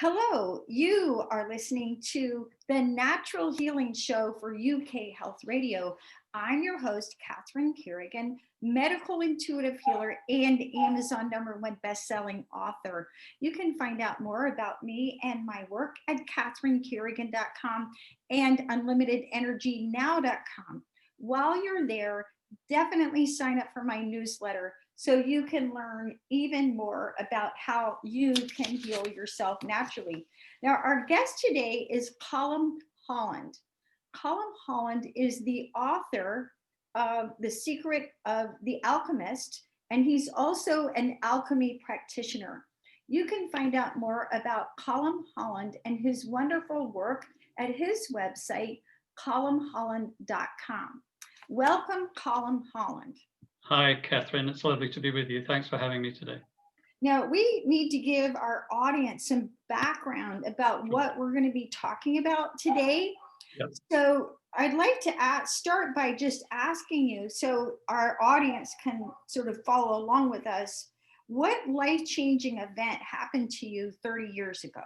Hello, you are listening to the Natural Healing Show for UK Health Radio. I'm your host, Catherine Carrigan, medical intuitive healer and Amazon #1 best-selling author. You can find out more about me and my work at catherinecarrigan.com and unlimitedenergynow.com. While you're there, definitely sign up for my newsletter so you can learn even more about how you can heal yourself naturally. Now, our guest today is Colm Holland. Colm Holland is the author of The Secret of The Alchemist, and he's also an alchemy practitioner. You can find out more about Colm Holland and his wonderful work at his website, colmholland.com. Welcome, Colm Holland. Hi, Catherine. It's lovely to be with you. Thanks for having me today. Now, we need to give our audience some background about what we're going to be talking about today. Yep. So I'd like to start by just asking you, so our audience can sort of follow along with us, what life-changing event happened to you 30 years ago?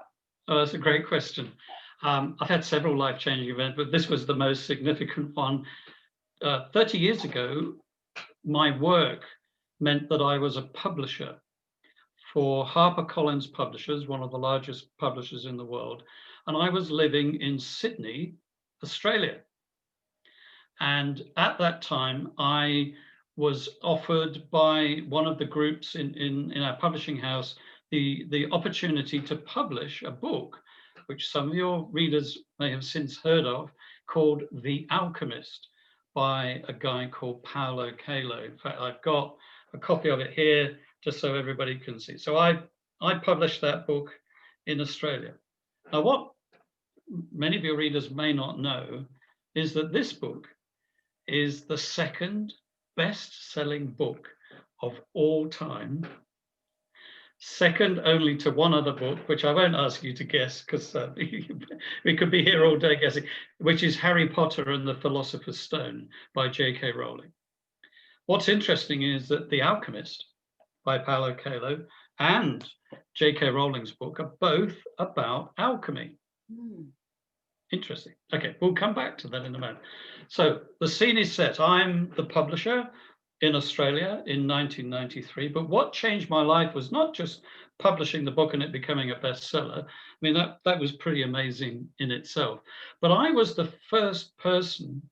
Oh, that's a great question. I've had several life-changing events, but this was the most significant one. 30 years ago, my work meant that I was a publisher for HarperCollins Publishers, one of the largest publishers in the world. And I was living in Sydney, Australia. And at that time, I was offered by one of the groups in our publishing house the opportunity to publish a book, which some of your readers may have since heard of, called The Alchemist, by a guy called Paulo Coelho. In fact, I've got a copy of it here just so everybody can see. So I published that book in Australia. Now, what many of your readers may not know is that this book is the second best-selling book of all time, second only to one other book, which I won't ask you to guess because we could be here all day guessing, which is Harry Potter and the Philosopher's Stone by J.K. Rowling. What's interesting is that The Alchemist by Paulo Coelho and J.K. Rowling's book are both about alchemy. Interesting. Okay, we'll come back to that in a moment. So the scene is set. I'm the publisher in Australia in 1993, but what changed my life was not just publishing the book and it becoming a bestseller. I mean, that was pretty amazing in itself. But I was the first person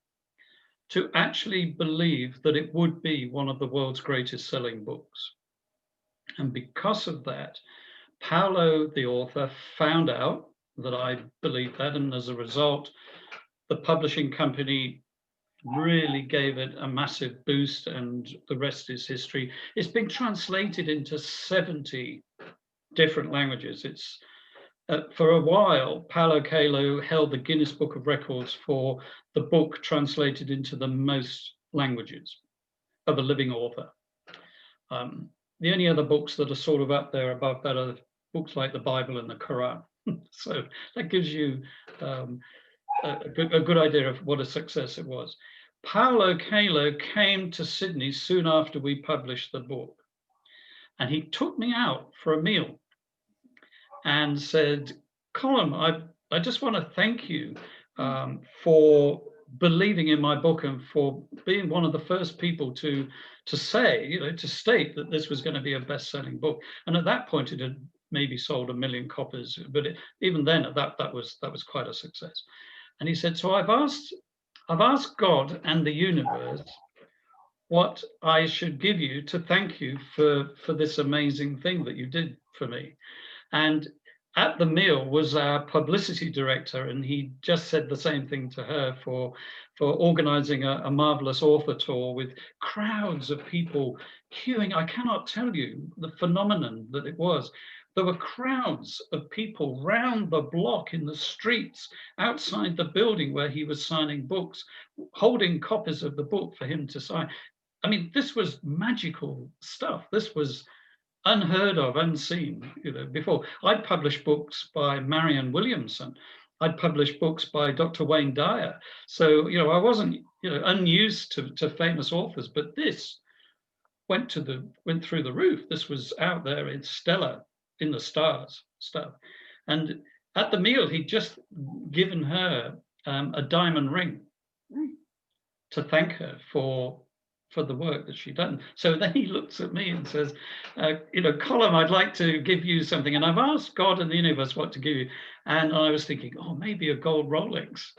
to actually believe that it would be one of the world's greatest selling books. And because of that, Paulo, the author, found out that I believed that, and as a result, the publishing company really gave it a massive boost, and the rest is history. It's been translated into 70 different languages. It's for a while, Paulo Coelho held the Guinness Book of Records for the book translated into the most languages of a living author. The only other books that are sort of up there above that are books like the Bible and the Quran. So that gives you a good idea of what a success it was. Paulo Coelho came to Sydney soon after we published the book, and he took me out for a meal and said, Colm, I just want to thank you for believing in my book and for being one of the first people to say, to state that this was going to be a best-selling book. And at that point, it had maybe sold 1 million copies, but even then, that was quite a success. And he said, so I've asked God and the universe what I should give you to thank you for this amazing thing that you did for me. And at the meal was our publicity director, and he just said the same thing to her for organizing a marvelous author tour with crowds of people queuing. I cannot tell you the phenomenon that it was. There were crowds of people round the block in the streets outside the building where he was signing books, holding copies of the book for him to sign. I mean, this was magical stuff. This was unheard of, unseen, before. I'd published books by Marianne Williamson. I'd published books by Dr. Wayne Dyer. So, I wasn't, unused to famous authors, but this went through the roof. This was out there in stellar, in the stars stuff. And at the meal, he'd just given her a diamond ring to thank her for the work that she'd done. So then he looks at me and says, Colm, I'd like to give you something. And I've asked God and the universe what to give you. And I was thinking, oh, maybe a gold Rolex.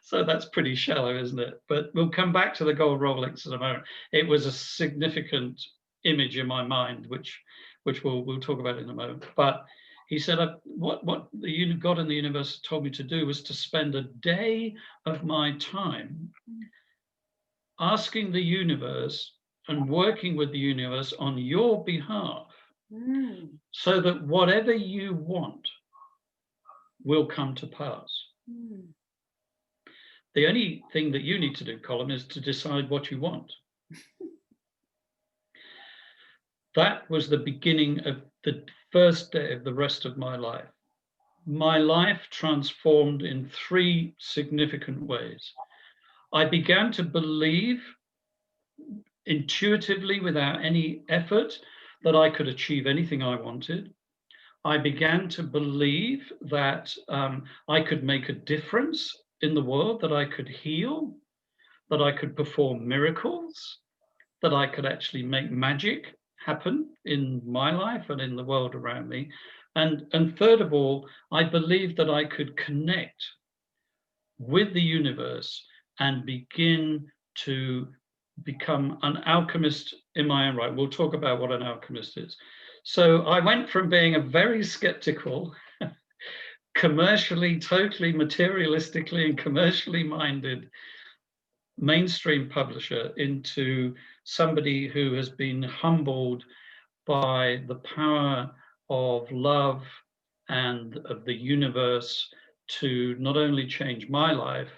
So that's pretty shallow, isn't it? But we'll come back to the gold Rolex in a moment. It was a significant image in my mind, which we'll talk about in a moment. But he said, what the God and the universe told me to do was to spend a day of my time asking the universe and working with the universe on your behalf, so that whatever you want will come to pass. The only thing that you need to do, Colm, is to decide what you want. That was the beginning of the first day of the rest of my life. My life transformed in 3 significant ways. I began to believe intuitively, without any effort, that I could achieve anything I wanted. I began to believe that I could make a difference in the world, that I could heal, that I could perform miracles, that I could actually make magic happen in my life and in the world around me. And third of all, I believed that I could connect with the universe and begin to become an alchemist in my own right. We'll talk about what an alchemist is. So I went from being a very skeptical, commercially, totally materialistically and commercially minded mainstream publisher into somebody who has been humbled by the power of love and of the universe to not only change my life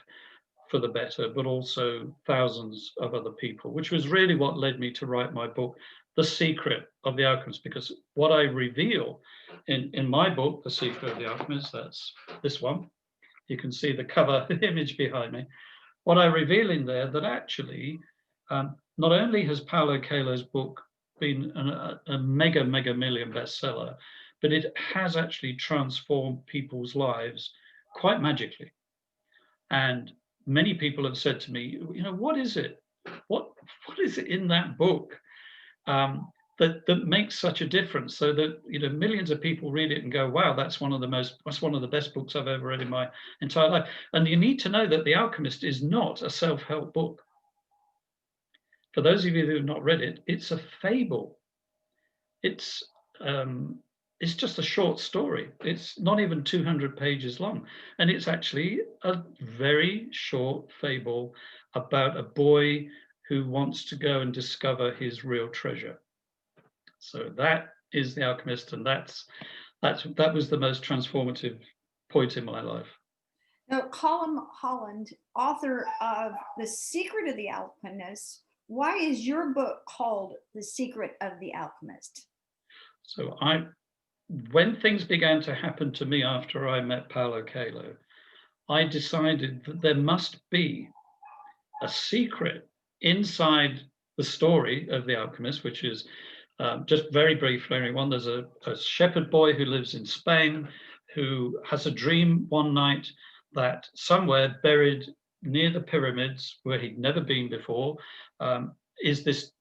for the better, but also thousands of other people, which was really what led me to write my book, The Secret of the Alchemist, because what I reveal in my book, The Secret of the Alchemist, that's this one. You can see the cover image behind me. What I reveal in there that actually, not only has Paulo Coelho's book been a mega million bestseller, but it has actually transformed people's lives quite magically. And many people have said to me, what is it? What is it in that book that makes such a difference, so that millions of people read it and go, wow, that's one of the best books I've ever read in my entire life. And you need to know that The Alchemist is not a self-help book. For those of you who have not read it, it's a fable. It's just a short story. It's not even 200 pages long. And it's actually a very short fable about a boy who wants to go and discover his real treasure. So that is The Alchemist, and that was the most transformative point in my life. Now, Colm Holland, author of The Secret of the Alchemist, why is your book called The Secret of the Alchemist? So when things began to happen to me after I met Paulo Coelho, I decided that there must be a secret inside the story of The Alchemist, which is, just very briefly, everyone, there's a shepherd boy who lives in Spain who has a dream one night that somewhere buried near the pyramids, where he'd never been before, is this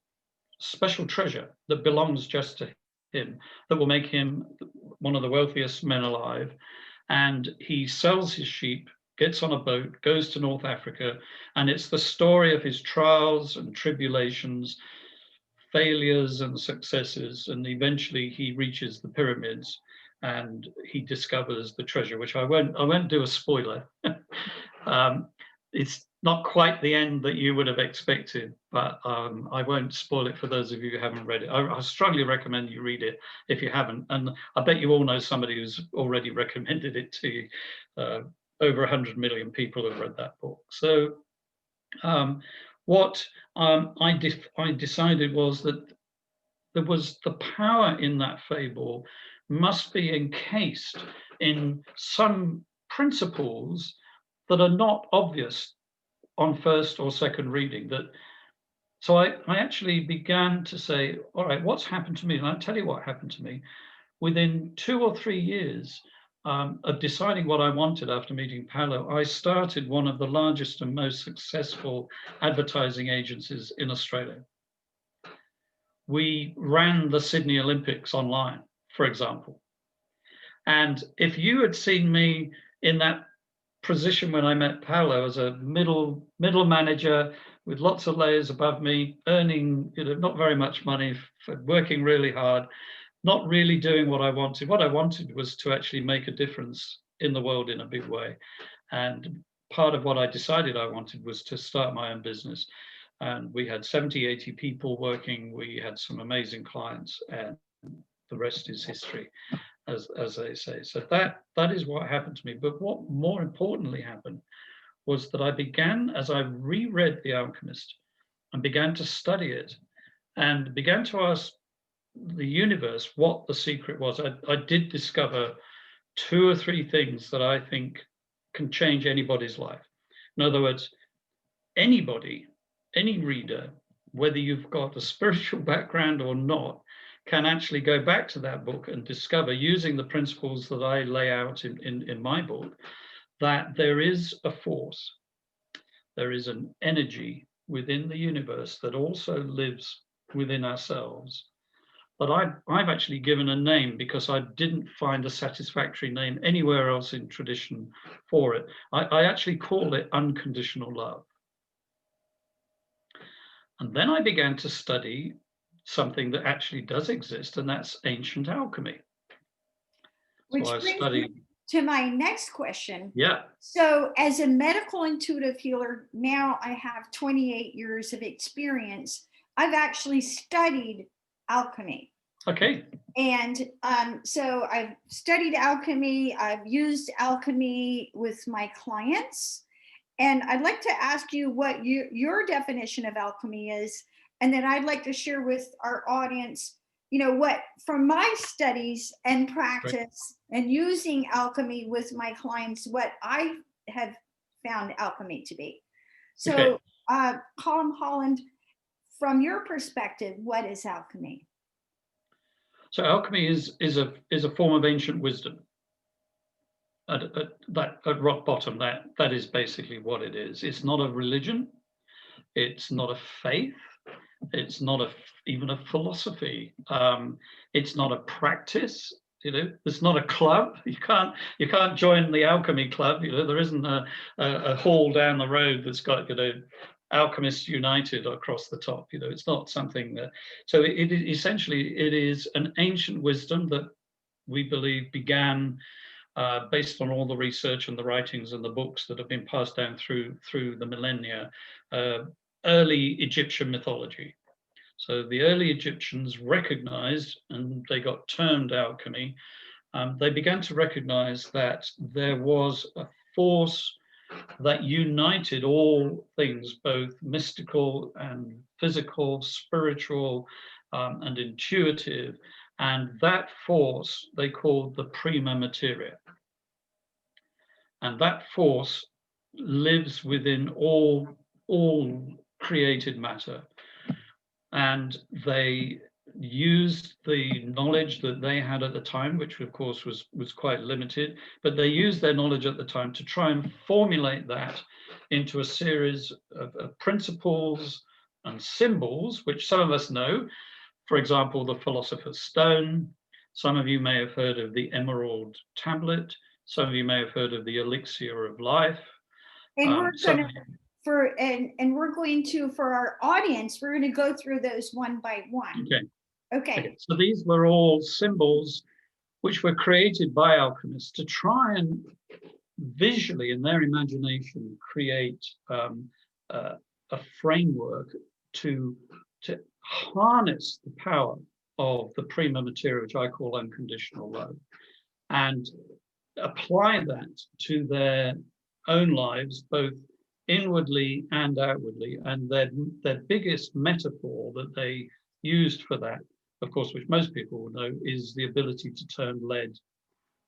special treasure that belongs just to him, that will make him one of the wealthiest men alive. And he sells his sheep, gets on a boat, goes to North Africa, and it's the story of his trials and tribulations, failures and successes, and eventually he reaches the pyramids and he discovers the treasure, which I won't do a spoiler. It's not quite the end that you would have expected, but I won't spoil it for those of you who haven't read it. I strongly recommend you read it if you haven't, and I bet you all know somebody who's already recommended it to you. Over 100 million people have read that book. So what I decided was that there was the power in that fable must be encased in some principles that are not obvious on first or second reading. So I actually began to say, all right, what's happened to me? And I'll tell you what happened to me. within 2 or 3 years of deciding what I wanted after meeting Paolo, I started one of the largest and most successful advertising agencies in Australia. We ran the Sydney Olympics online, for example. And if you had seen me in that position when I met Paolo as a middle manager with lots of layers above me, earning not very much money, for working really hard, not really doing what I wanted. What I wanted was to actually make a difference in the world in a big way. And part of what I decided I wanted was to start my own business. And we had 70, 80 people working. We had some amazing clients, and the rest is history, as they say. So that is what happened to me. But what more importantly happened was that I began, as I reread The Alchemist and began to study it and began to ask the universe what the secret was, I did discover 2 or 3 things that I think can change anybody's life. In other words, anybody, any reader, whether you've got a spiritual background or not, can actually go back to that book and discover, using the principles that I lay out in my book, that there is a force, there is an energy within the universe that also lives within ourselves. But I've actually given a name because I didn't find a satisfactory name anywhere else in tradition for it. I actually called it unconditional love. And then I began to study something that actually does exist, and that's ancient alchemy. Which so I brings studied me to my next question. Yeah. So as a medical intuitive healer, now I have 28 years of experience. I've actually studied alchemy. Okay. And so I've studied alchemy. I've used alchemy with my clients. And I'd like to ask you what your definition of alchemy is. And then I'd like to share with our audience, what from my studies and practice and using alchemy with my clients, what I have found alchemy to be. So, Colm Holland, from your perspective, what is alchemy? So alchemy is a form of ancient wisdom. At rock bottom, that is basically what it is. It's not a religion. It's not a faith. It's not even a philosophy. It's not a practice. It's not a club. You can't join the alchemy club. There isn't a hall down the road that's got Alchemists United across the top. It's not something that. So it essentially is an ancient wisdom that we believe began based on all the research and the writings and the books that have been passed down through the millennia. Early Egyptian mythology. So the early Egyptians recognized, and they got termed alchemy, they began to recognize that there was a force that united all things, both mystical and physical, spiritual, and intuitive. And that force they called the Prima Materia. And that force lives within all created matter. And they used the knowledge that they had at the time, which of course was quite limited, but they used their knowledge at the time to try and formulate that into a series of principles and symbols, which some of us know. For example, the Philosopher's Stone. Some of you may have heard of the Emerald Tablet. Some of you may have heard of the Elixir of Life. And we're going to, for our audience, we're going to go through those one by one. Okay. So these were all symbols which were created by alchemists to try and visually, in their imagination, create a framework to harness the power of the Prima Materia, which I call unconditional love, and apply that to their own lives, both inwardly and outwardly. And their biggest metaphor that they used for that, of course, which most people will know, is the ability to turn lead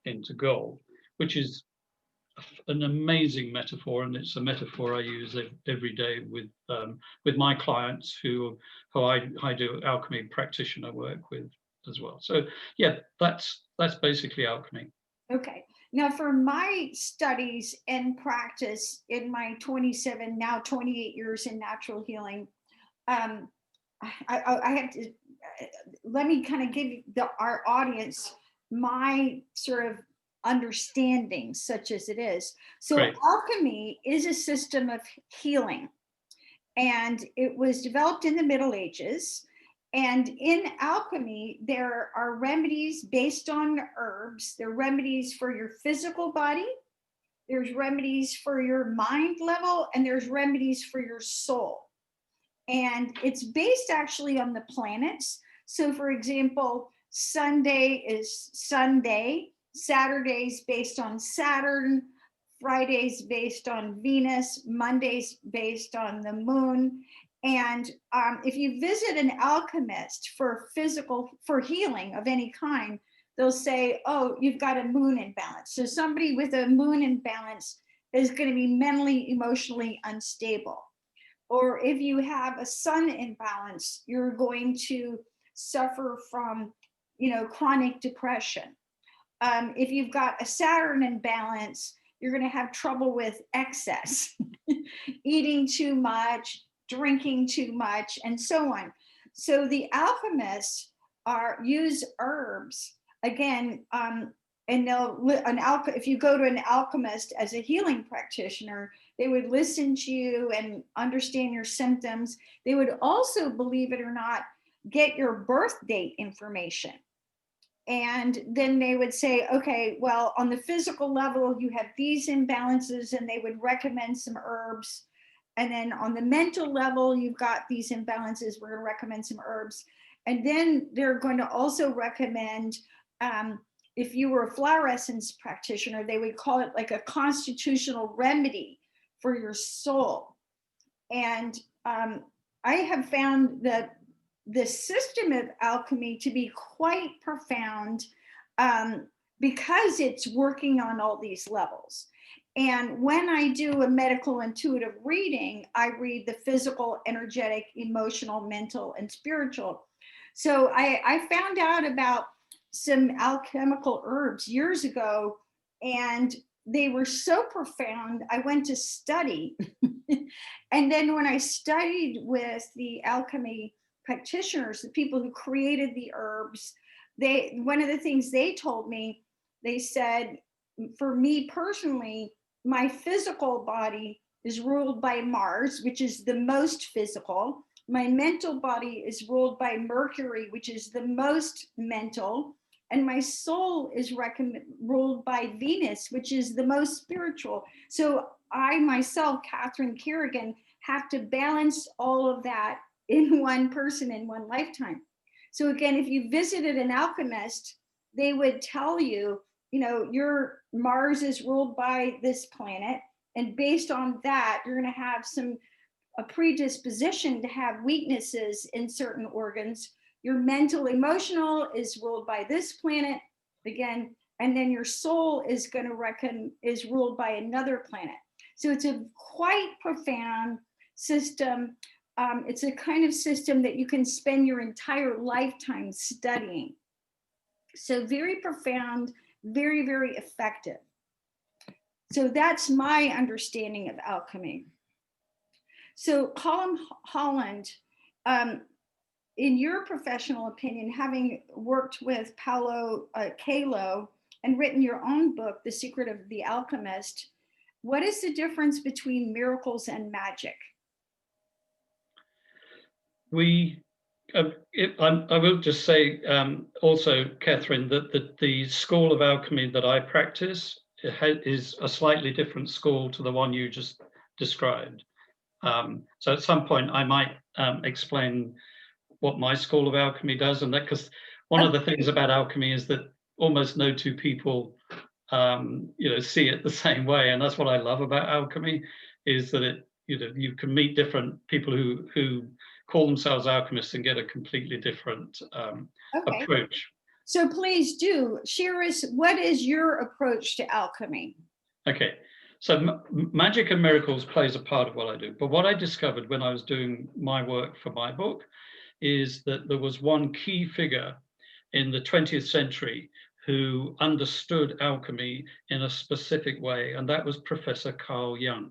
into gold, which is an amazing metaphor, and it's a metaphor I use every day with my clients who I do alchemy practitioner work with as well. So yeah, that's basically alchemy. Okay. Now, for my studies and practice in my 27, now 28 years in natural healing, um, I have to let me kind of give our audience my sort of understanding, such as it is. So, Great. alchemy is a system of healing, and it was developed in the Middle Ages. And in alchemy, there are remedies based on herbs. There are remedies for your physical body, there's remedies for your mind level, and there's remedies for your soul. And it's based actually on the planets. So, for example, Sunday is Sunday, Saturday's based on Saturn, Friday's based on Venus, Monday's based on the moon. And if you visit an alchemist for healing of any kind, they'll say, oh, you've got a moon imbalance. So somebody with a moon imbalance is going to be mentally, emotionally unstable. Or if you have a sun imbalance, you're going to suffer from, chronic depression. If you've got a Saturn imbalance, you're going to have trouble with excess, eating too much, drinking too much, and so on. So the alchemists use herbs again, and if you go to an alchemist as a healing practitioner, they would listen to you and understand your symptoms. They would also, believe it or not, get your birth date information. And then they would say, okay, well, on the physical level, you have these imbalances, and they would recommend some herbs. And then on the mental level, you've got these imbalances, we're going to recommend some herbs. And then they're going to also recommend, if you were a flower essence practitioner, they would call it like a constitutional remedy for your soul. And I have found that the system of alchemy to be quite profound, because it's working on all these levels. And when I do a medical intuitive reading, I read the physical, energetic, emotional, mental, and spiritual. So I found out about some alchemical herbs years ago, and they were so profound, I went to study. And then when I studied with the alchemy practitioners, the people who created the herbs, one of the things they told me, they said, for me personally, my physical body is ruled by Mars, which is the most physical. My mental body is ruled by Mercury, which is the most mental. And my soul is ruled by Venus, which is the most spiritual. So I myself, Catherine Carrigan, have to balance all of that in one person in one lifetime. So again, if you visited an alchemist, they would tell you, your Mars is ruled by this planet. And based on that, you're going to have a predisposition to have weaknesses in certain organs. Your mental, emotional is ruled by this planet again, and then your soul is ruled by another planet. So it's a quite profound system. It's a kind of system that you can spend your entire lifetime studying. So very profound, very, very effective. So that's my understanding of alchemy. So Colm Holland, in your professional opinion, having worked with Paulo Coelho and written your own book, The Secret of the Alchemist, what is the difference between miracles and magic? I will just say also, Catherine, that the school of alchemy that I practice is a slightly different school to the one you just described. So at some point I might explain what my school of alchemy does, and that, because one of the things about alchemy is that almost no two people see it the same way, and that's what I love about alchemy, is that you can meet different people who call themselves alchemists and get a completely different approach. So please do share us, what is your approach to alchemy? Okay, so magic and miracles plays a part of what I do, but what I discovered when I was doing my work for my book is that there was one key figure in the 20th century who understood alchemy in a specific way, and that was Professor Carl Jung.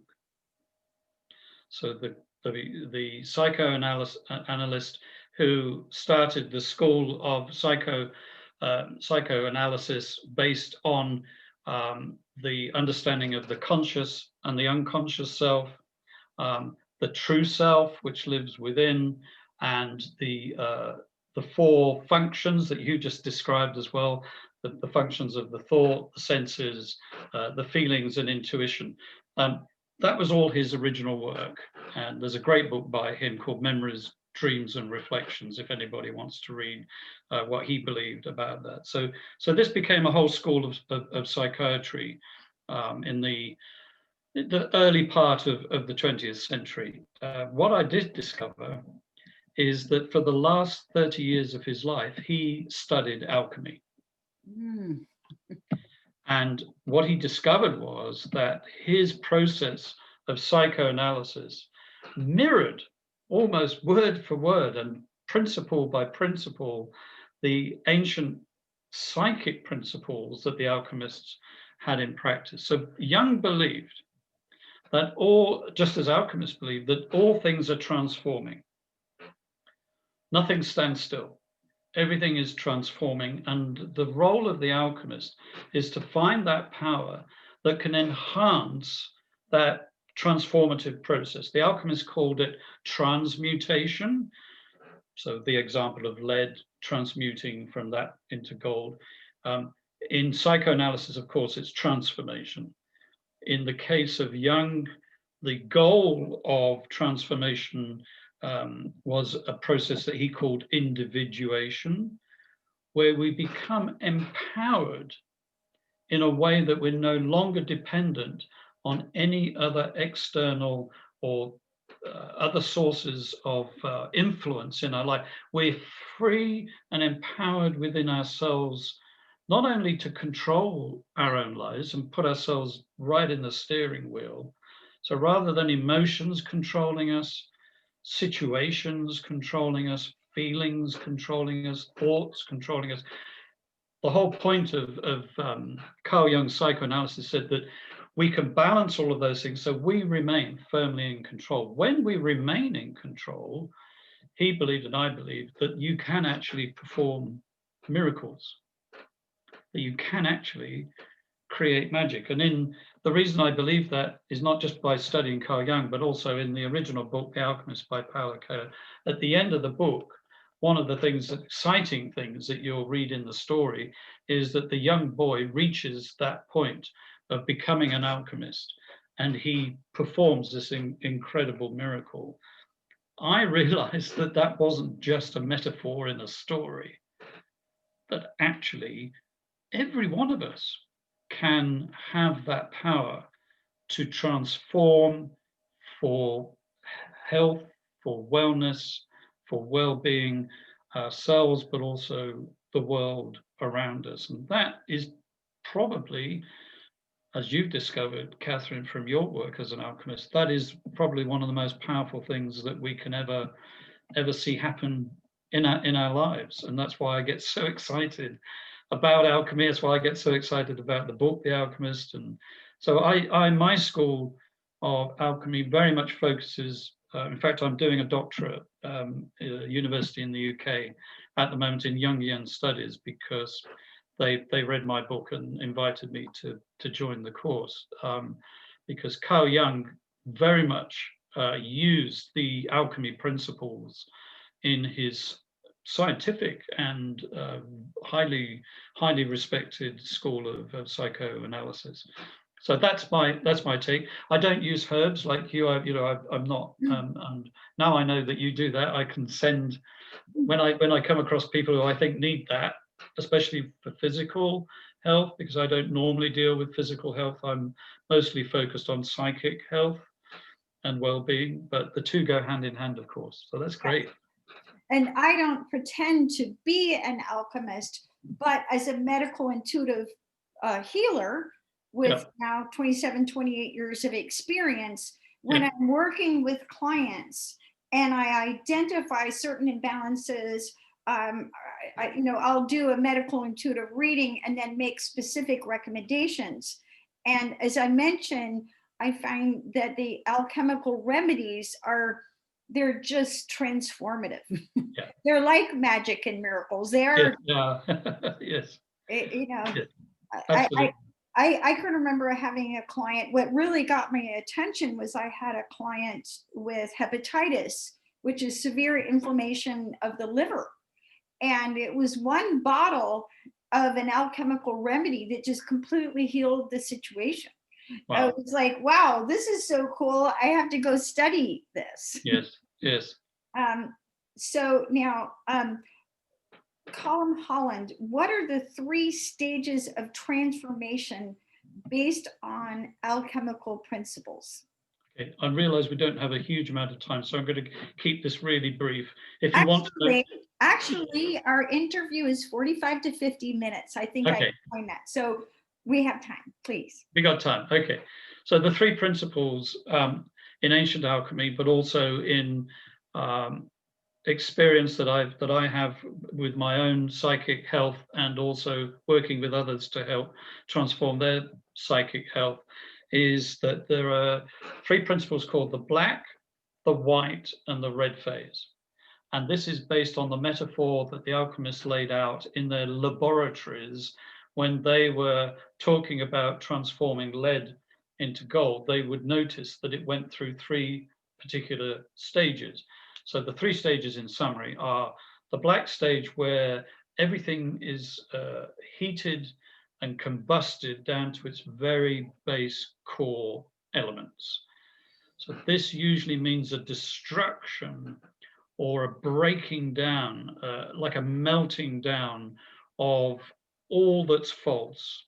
So the psychoanalyst who started the school of psychoanalysis based on the understanding of the conscious and the unconscious self, the true self, which lives within, and the four functions that you just described as well, the functions of the thought, the senses, the feelings, and intuition. That was all his original work. And there's a great book by him called Memories, Dreams, and Reflections, if anybody wants to read what he believed about that. So this became a whole school of psychiatry in the early part of the 20th century. What I did discover is that for the last 30 years of his life, he studied alchemy. Mm. And what he discovered was that his process of psychoanalysis mirrored almost word for word and principle by principle the ancient psychic principles that the alchemists had in practice. So Jung believed that just as alchemists believe, that all things are transforming. Nothing stands still. Everything is transforming, and the role of the alchemist is to find that power that can enhance that transformative process. The alchemists called it transmutation. So the example of lead transmuting from that into gold. In psychoanalysis, of course, it's transformation. In the case of Jung, the goal of transformation was a process that he called individuation, where we become empowered in a way that we're no longer dependent on any other external or other sources of influence in our life. We're free and empowered within ourselves, not only to control our own lives and put ourselves right in the steering wheel. So rather than emotions controlling us, situations controlling us, feelings controlling us, thoughts controlling us. The whole point of Carl Jung's psychoanalysis said that we can balance all of those things so we remain firmly in control. When we remain in control, he believed and I believe that you can actually perform miracles, that you can actually create magic. And the reason I believe that is not just by studying Carl Jung, but also in the original book, The Alchemist by Paulo Coelho. At the end of the book, one of the exciting things that you'll read in the story is that the young boy reaches that point of becoming an alchemist, and he performs this incredible miracle. I realized that that wasn't just a metaphor in a story, that actually every one of us can have that power to transform for health, for wellness, for well-being ourselves, but also the world around us. And that is probably, as you've discovered, Catherine, from your work as an alchemist, that is probably one of the most powerful things that we can ever see happen in our lives. And that's why I get so excited about alchemy. That's why I get so excited about the book, The Alchemist. And so my school of alchemy very much focuses, in fact, I'm doing a doctorate at a university in the UK at the moment in Jungian studies, because they read my book and invited me to join the course, because Carl Jung very much used the alchemy principles in his scientific and highly respected school of psychoanalysis. So that's my take. I don't use herbs like you. I'm not. And now I know that you do that. I can send when I come across people who I think need that, especially for physical health, because I don't normally deal with physical health. I'm mostly focused on psychic health and well-being, but the two go hand in hand, of course. So that's great. And I don't pretend to be an alchemist, but as a medical intuitive healer with now 27, 28 years of experience, when I'm working with clients and I identify certain imbalances I'll do a medical intuitive reading and then make specific recommendations. And as I mentioned, I find that the alchemical remedies they're just transformative. Yeah. They're like magic and miracles. Yes. Yeah. Yes. Yes. Absolutely. I can remember having a client. What really got my attention was I had a client with hepatitis, which is severe inflammation of the liver. And it was one bottle of an alchemical remedy that just completely healed the situation. I Wow. was like, wow, this is so cool. I have to go study this. Yes. Yes. So now, Colm Holland, what are the 3 stages of transformation based on alchemical principles? Okay. I realize we don't have a huge amount of time, so I'm going to keep this really brief. If you want to know, Actually, our interview is 45 to 50 minutes. I think I explained that. So we have time, please. We got time. Okay. So the 3 principles in ancient alchemy, but also in experience that I have with my own psychic health, and also working with others to help transform their psychic health, is that there are 3 principles called the black, the white, and the red phase. And this is based on the metaphor that the alchemists laid out in their laboratories when they were talking about transforming lead into gold. They would notice that it went through 3 particular stages. So the 3 stages in summary are the black stage, where everything is heated and combusted down to its very base core elements. So this usually means a destruction or a breaking down, like a melting down of all that's false,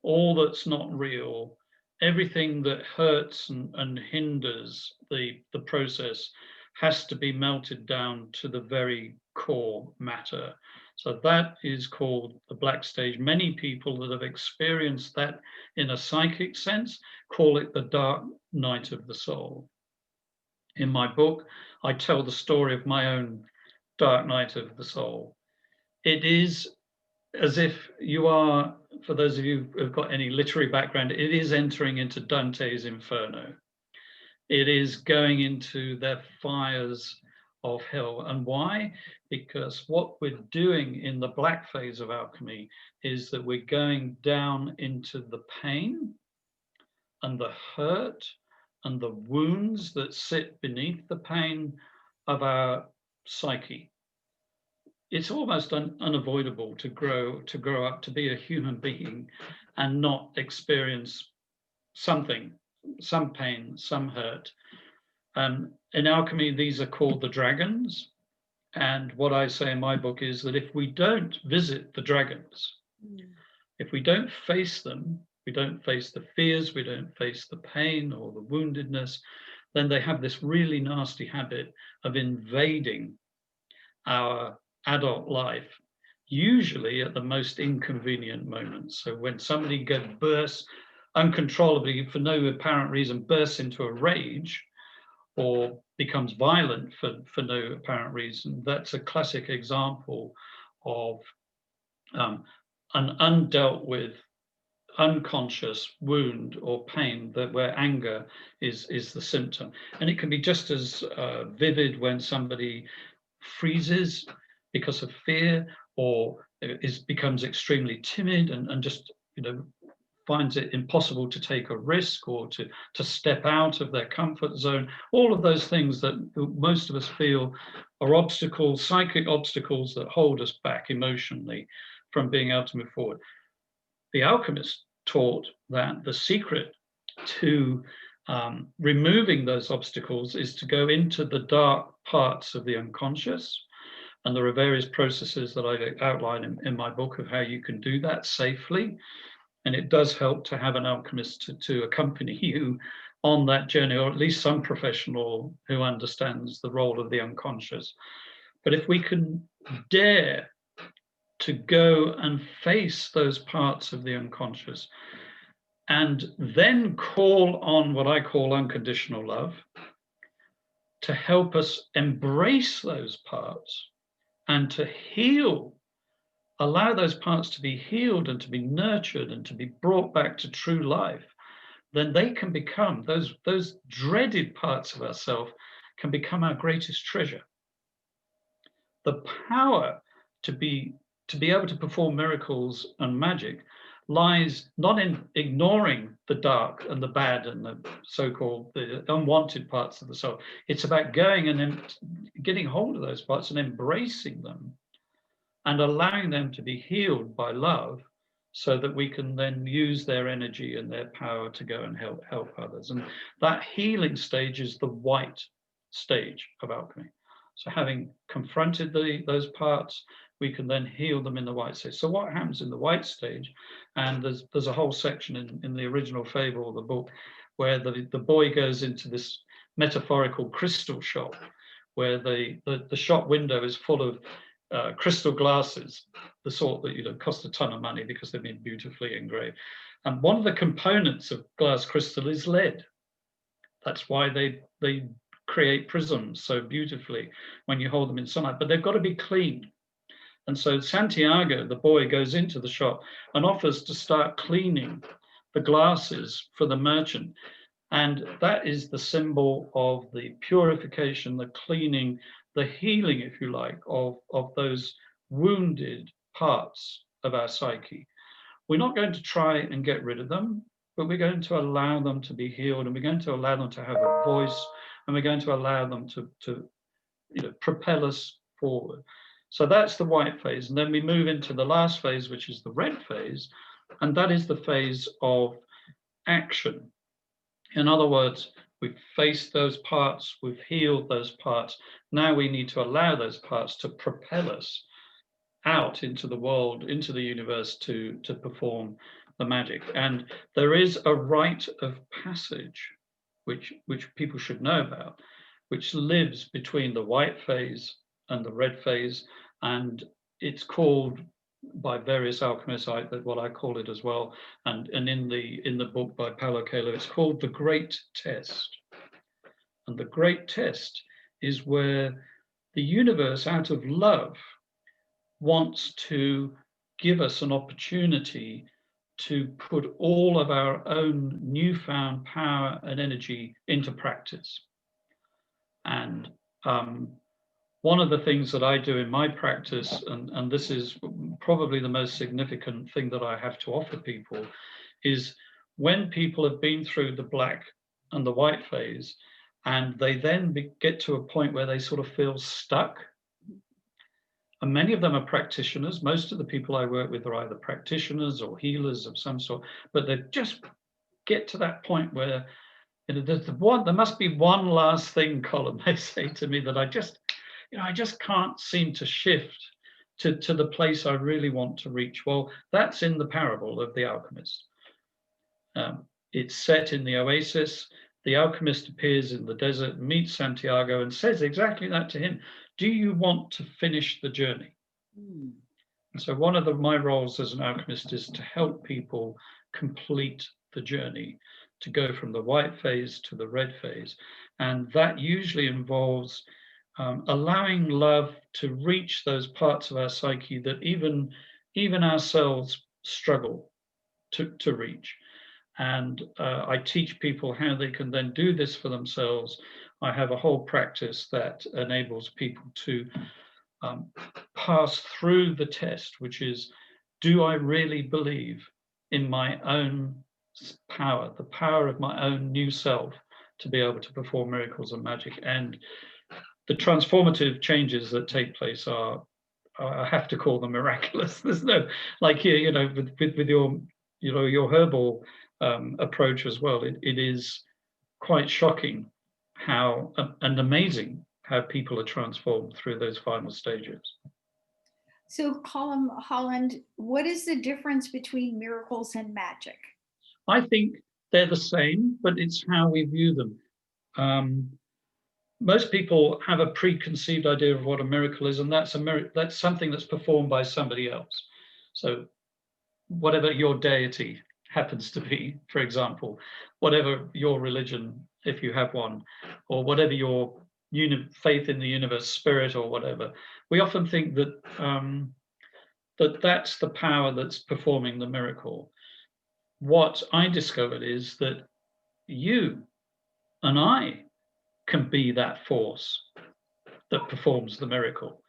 all that's not real, everything that hurts and hinders the process has to be melted down to the very core matter. So that is called the black stage. Many people that have experienced that in a psychic sense call it the dark night of the soul. In my book, I tell the story of my own dark night of the soul. It is as if you are, for those of you who've got any literary background, it is entering into Dante's Inferno. It is going into the fires of hell. And why? Because what we're doing in the black phase of alchemy is that we're going down into the pain and the hurt and the wounds that sit beneath the pain of our psyche. It's almost unavoidable to grow up to be a human being and not experience something, some pain, some hurt. In alchemy, these are called the dragons. And what I say in my book is that if we don't visit the dragons, if we don't face them, we don't face the fears, we don't face the pain or the woundedness, then they have this really nasty habit of invading our adult life, usually at the most inconvenient moments. So when somebody bursts uncontrollably for no apparent reason, bursts into a rage or becomes violent for no apparent reason, that's a classic example of an undealt with unconscious wound or pain, that where anger is the symptom. And it can be just as vivid when somebody freezes because of fear, or becomes extremely timid and just finds it impossible to take a risk or to step out of their comfort zone. All of those things that most of us feel are obstacles, psychic obstacles, that hold us back emotionally from being able to move forward. The alchemist taught that the secret to removing those obstacles is to go into the dark parts of the unconscious. And there are various processes that I outline in my book of how you can do that safely. And it does help to have an alchemist to accompany you on that journey, or at least some professional who understands the role of the unconscious. But if we can dare to go and face those parts of the unconscious, and then call on what I call unconditional love to help us embrace those parts and to heal, allow those parts to be healed and to be nurtured and to be brought back to true life, then they can become, those dreaded parts of ourselves can become our greatest treasure. The power to be able to perform miracles and magic lies not in ignoring the dark and the bad and the so-called the unwanted parts of the soul. It's about going and getting hold of those parts and embracing them and allowing them to be healed by love, so that we can then use their energy and their power to go and help others. And that healing stage is the white stage of alchemy. So having confronted those parts, we can then heal them in the white stage. So what happens in the white stage, and there's a whole section in the original fable, the book, where the boy goes into this metaphorical crystal shop, where the shop window is full of crystal glasses, the sort that cost a ton of money because they've been beautifully engraved. And one of the components of glass crystal is lead. That's why they create prisms so beautifully when you hold them in sunlight, but they've got to be clean. And so Santiago, the boy, goes into the shop and offers to start cleaning the glasses for the merchant. And that is the symbol of the purification, the cleaning, the healing, if you like, of those wounded parts of our psyche. We're not going to try and get rid of them, but we're going to allow them to be healed, and we're going to allow them to have a voice, and we're going to allow them to propel us forward. So that's the white phase. And then we move into the last phase, which is the red phase, and that is the phase of action. In other words, we've faced those parts, we've healed those parts. Now we need to allow those parts to propel us out into the world, into the universe, to perform the magic. And there is a rite of passage, which people should know about, which lives between the white phase and the red phase. And it's called by various alchemists, what I call it as well, and in the book by Paulo Coelho, it's called the Great Test. And the Great Test is where the universe, out of love, wants to give us an opportunity to put all of our own newfound power and energy into practice. And one of the things that I do in my practice, and this is probably the most significant thing that I have to offer people, is when people have been through the black and the white phase, and they then get to a point where they sort of feel stuck. And many of them are practitioners. Most of the people I work with are either practitioners or healers of some sort, but they just get to that point where there must be one last thing, Colm, they say to me, that I just can't seem to shift to the place I really want to reach. Well, that's in the parable of the alchemist. It's set in the oasis. The alchemist appears in the desert, meets Santiago, and says exactly that to him. Do you want to finish the journey? And so one of my roles as an alchemist is to help people complete the journey, to go from the white phase to the red phase. And that usually involves allowing love to reach those parts of our psyche that even ourselves struggle to reach. And I teach people how they can then do this for themselves. I have a whole practice that enables people to pass through the test, which is, do I really believe in my own power, the power of my own new self, to be able to perform miracles and magic? And the transformative changes that take place are, I have to call them miraculous. There's no, like here, with your herbal approach as well, it is quite shocking how and amazing how people are transformed through those final stages. So Colm Holland, what is the difference between miracles and magic? I think they're the same, but it's how we view them. Most people have a preconceived idea of what a miracle is, and that's something that's performed by somebody else. So whatever your deity happens to be, for example, whatever your religion, if you have one, or whatever your faith in the universe, spirit, or whatever, we often think that that's the power that's performing the miracle. What I discovered is that you and I can be that force that performs the miracle.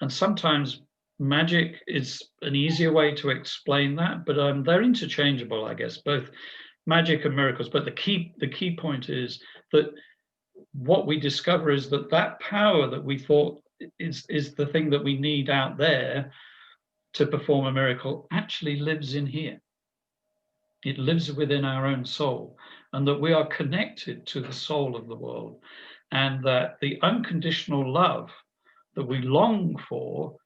And sometimes magic is an easier way to explain that, but they're interchangeable, I guess, both magic and miracles. But the key point is that what we discover is that power that we thought is the thing that we need out there to perform a miracle actually lives in here. It lives within our own soul, and that we are connected to the soul of the world, and that the unconditional love that we long for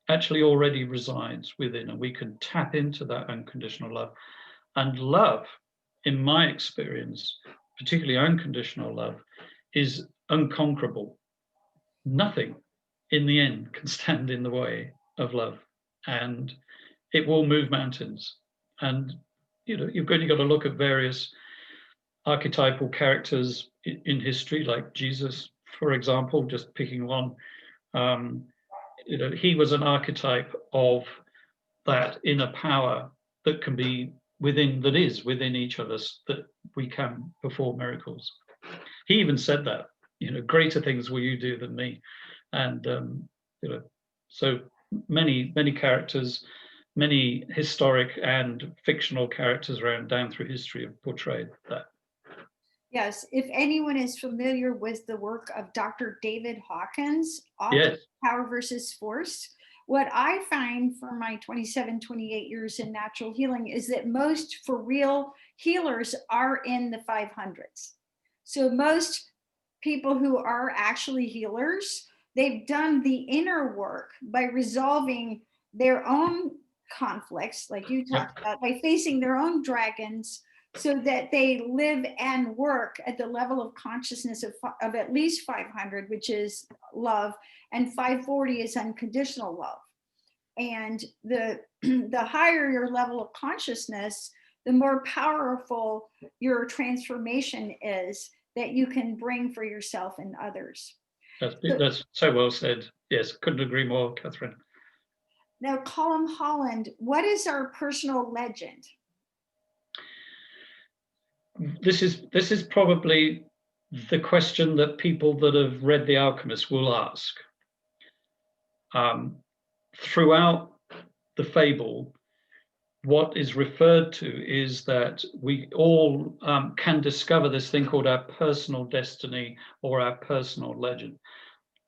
actually already resides within, and we can tap into that unconditional love. And love, in my experience, particularly unconditional love, is unconquerable. Nothing in the end can stand in the way of love, and it will move mountains. And you've only got to look at various archetypal characters in history, like Jesus, for example, just picking one. He was an archetype of that inner power that can be that is within each of us, that we can perform miracles. He even said that, greater things will you do than me. And so many characters, many historic and fictional characters down through history have portrayed that. Yes, if anyone is familiar with the work of Dr. David Hawkins, author Yes. of Power versus Force, what I find for my 27, 28 years in natural healing is that most for real healers are in the 500s. So most people who are actually healers, they've done the inner work by resolving their own conflicts, like you talked about, by facing their own dragons, so that they live and work at the level of consciousness of at least 500, which is love, and 540 is unconditional love. And the higher your level of consciousness, the more powerful your transformation is that you can bring for yourself and others. That's so well said. Yes, couldn't agree more, Catherine. Now, Colm Holland, what is our personal legend? This is probably the question that people that have read The Alchemist will ask. Throughout the fable, what is referred to is that we all can discover this thing called our personal destiny or our personal legend.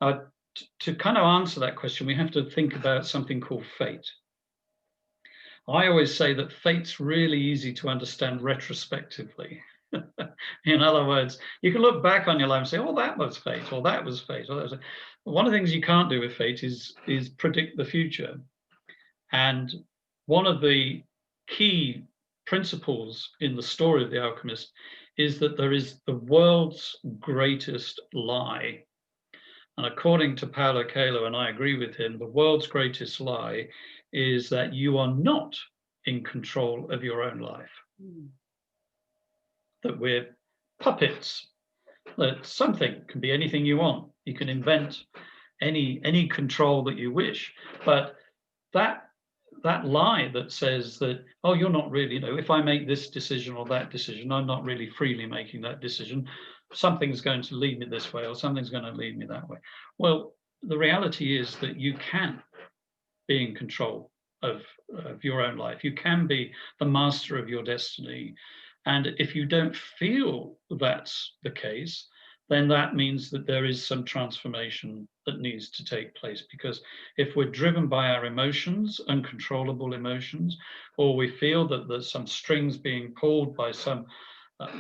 To kind of answer that question, we have to think about something called fate. I always say that fate's really easy to understand retrospectively. In other words, you can look back on your life and say, oh, that was fate, or that was fate. Or that was... One of the things you can't do with fate is predict the future. And one of the key principles in the story of The Alchemist is that there is the world's greatest lie. And according to Paulo Coelho, and I agree with him, the world's greatest lie is that you are not in control of your own life. That we're puppets, that something can be anything you want. You can invent any control that you wish. But that lie that says that, oh, you're not really, if I make this decision or that decision, I'm not really freely making that decision. Something's going to lead me this way or something's going to lead me that way. Well, the reality is that you can be in control of your own life. You can be the master of your destiny. And if you don't feel that's the case, then that means that there is some transformation that needs to take place. Because if we're driven by our emotions, uncontrollable emotions, or we feel that there's some strings being pulled by some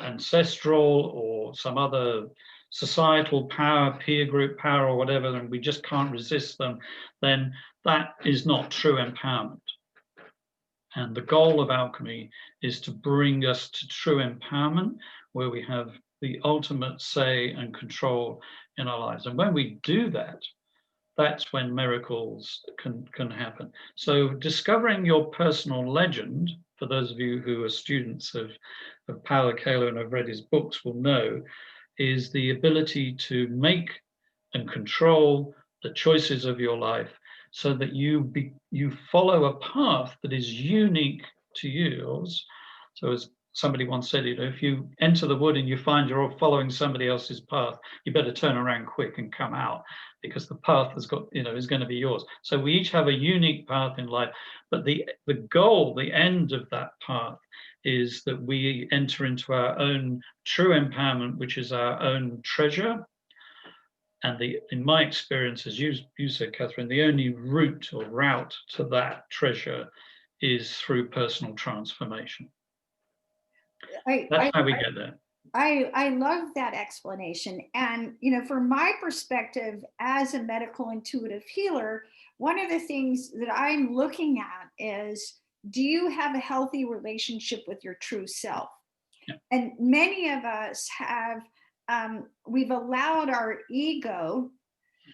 ancestral or some other societal power, peer group power or whatever, and we just can't resist them, then that is not true empowerment. And the goal of alchemy is to bring us to true empowerment, where we have the ultimate say and control in our lives. And when we do that, that's when miracles can happen. So discovering your personal legend, for those of you who are students of Paulo Coelho and have read his books will know, is the ability to make and control the choices of your life, so that you follow a path that is unique to yours. So as somebody once said, if you enter the wood and you find you're following somebody else's path, you better turn around quick and come out, because the path has got, is going to be yours. So we each have a unique path in life, but the goal, the end of that path, is that we enter into our own true empowerment, which is our own treasure. And in my experience, as you said, Catherine, the only route or route to that treasure is through personal transformation. That's how we get there. I love that explanation. And, from my perspective as a medical intuitive healer, one of the things that I'm looking at is, do you have a healthy relationship with your true self? Yeah. And many of us have, we've allowed our ego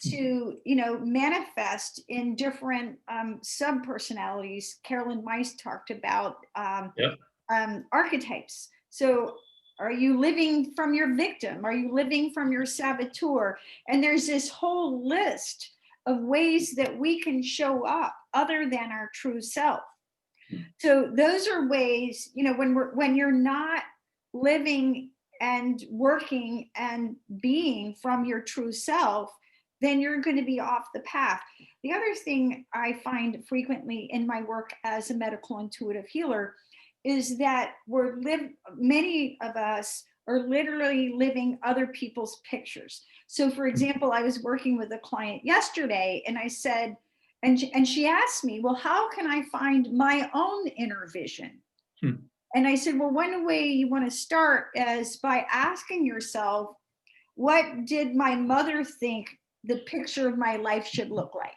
to, manifest in different sub-personalities. Carolyn Weiss talked about archetypes. So are you living from your victim? Are you living from your saboteur? And there's this whole list of ways that we can show up other than our true self. So those are ways, when you're not living and working and being from your true self, then you're going to be off the path. The other thing I find frequently in my work as a medical intuitive healer is that many of us are literally living other people's pictures. So for example, I was working with a client yesterday and I said, and she asked me, well, how can I find my own inner vision? And I said, well, one way you want to start is by asking yourself, what did my mother think the picture of my life should look like?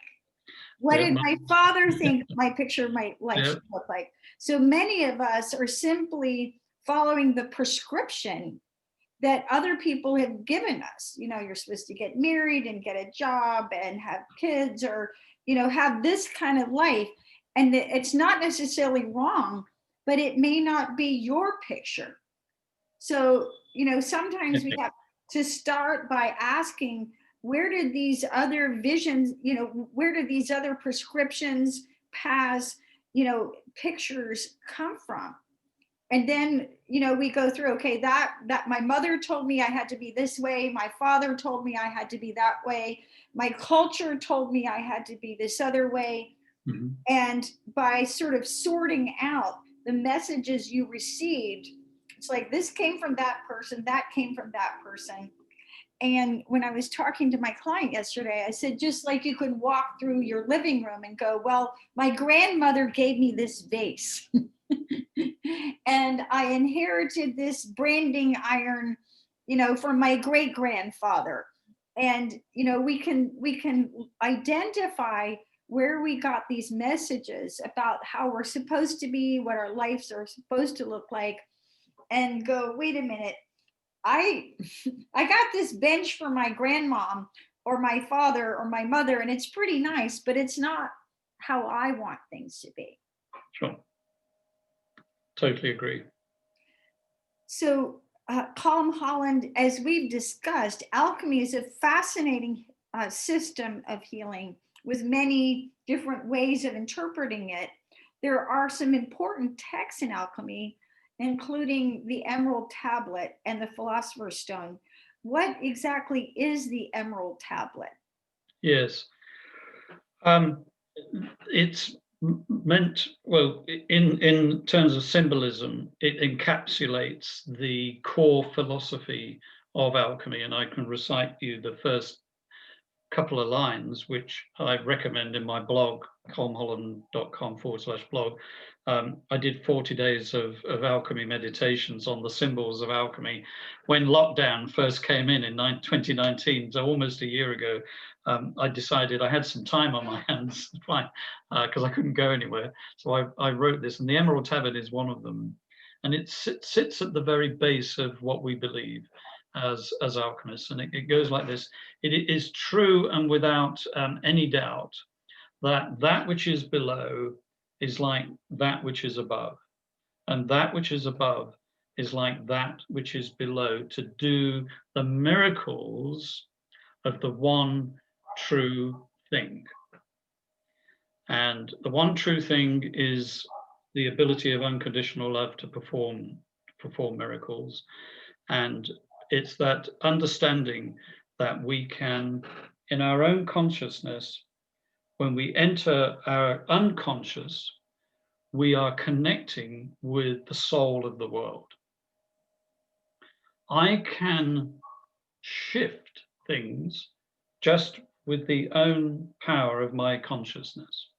What did my father think my picture of my life should look like? So many of us are simply following the prescription that other people have given us. You're supposed to get married and get a job and have kids, or, have this kind of life. And it's not necessarily wrong, but it may not be your picture. So, sometimes we have to start by asking, where did these other visions, where did these other prescriptions, paths, pictures come from? And then, we go through, okay, that my mother told me I had to be this way. My father told me I had to be that way. My culture told me I had to be this other way. Mm-hmm. And by sort of sorting out the messages you received, it's like, this came from that person, that came from that person. And when I was talking to my client yesterday, I said, just like you could walk through your living room and go, well, my grandmother gave me this vase. And I inherited this branding iron, from my great grandfather. And, we can identify where we got these messages about how we're supposed to be, what our lives are supposed to look like, and go, wait a minute. I got this bench for my grandmom or my father or my mother, and it's pretty nice, but it's not how I want things to be. Sure. Totally agree. So, Colm Holland, as we've discussed, alchemy is a fascinating system of healing with many different ways of interpreting it. There are some important texts in alchemy, including the Emerald Tablet and the Philosopher's Stone. What exactly is the Emerald Tablet? Yes. It's meant, well, in terms of symbolism, it encapsulates the core philosophy of alchemy. And I can recite you the first couple of lines, which I recommend in my blog, colmholland.com/blog. I did 40 days of alchemy meditations on the symbols of alchemy when lockdown first came in 2019, so almost a year ago. I decided I had some time on my hands, because I couldn't go anywhere. So I wrote this, and the Emerald Tablet is one of them. And it sits at the very base of what we believe as alchemists. And it goes like this: it is true and without any doubt that which is below is like that which is above, and that which is above is like that which is below, to do the miracles of the one true thing. And the one true thing is the ability of unconditional love to perform miracles. And it's that understanding that we can, in our own consciousness, when we enter our unconscious, we are connecting with the soul of the world. I can shift things just with the own power of my consciousness.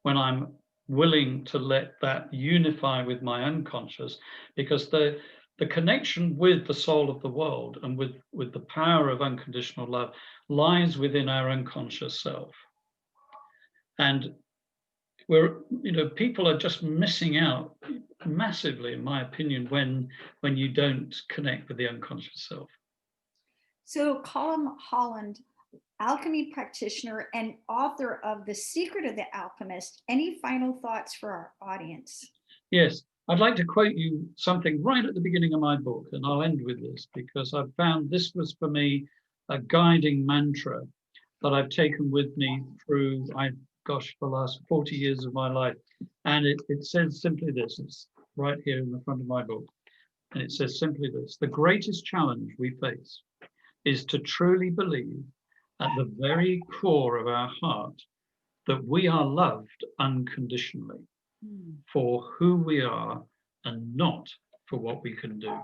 When I'm willing to let that unify with my unconscious, because the connection with the soul of the world and with the power of unconditional love lies within our unconscious self. And people are just missing out massively, in my opinion, when you don't connect with the unconscious self. So Colm Holland, alchemy practitioner and author of The Secret of the Alchemist, any final thoughts for our audience? Yes, I'd like to quote you something right at the beginning of my book, and I'll end with this because I've found this was for me a guiding mantra that I've taken with me through, the last 40 years of my life. And it says simply this, it's right here in the front of my book. And it says simply this: the greatest challenge we face is to truly believe at the very core of our heart that we are loved unconditionally for who we are and not for what we can do.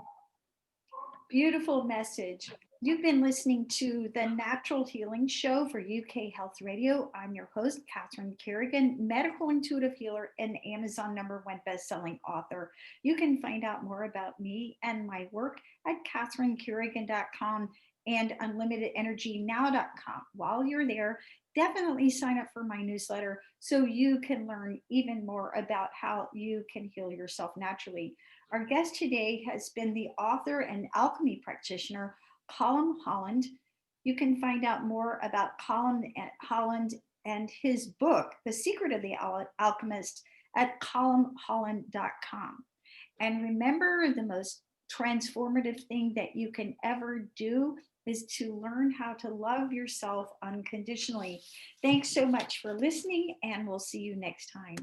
Beautiful message. You've been listening to the Natural Healing Show for UK Health Radio. I'm your host, Catherine Carrigan, medical intuitive healer and Amazon #1 best-selling author. You can find out more about me and my work at catherinecarrigan.com and unlimitedenergynow.com. While you're there, definitely sign up for my newsletter so you can learn even more about how you can heal yourself naturally. Our guest today has been the author and alchemy practitioner, Colm Holland. You can find out more about Colm Holland and his book, The Secret of the Alchemist, at colmholland.com. And remember, the most transformative thing that you can ever do is to learn how to love yourself unconditionally. Thanks so much for listening, and we'll see you next time.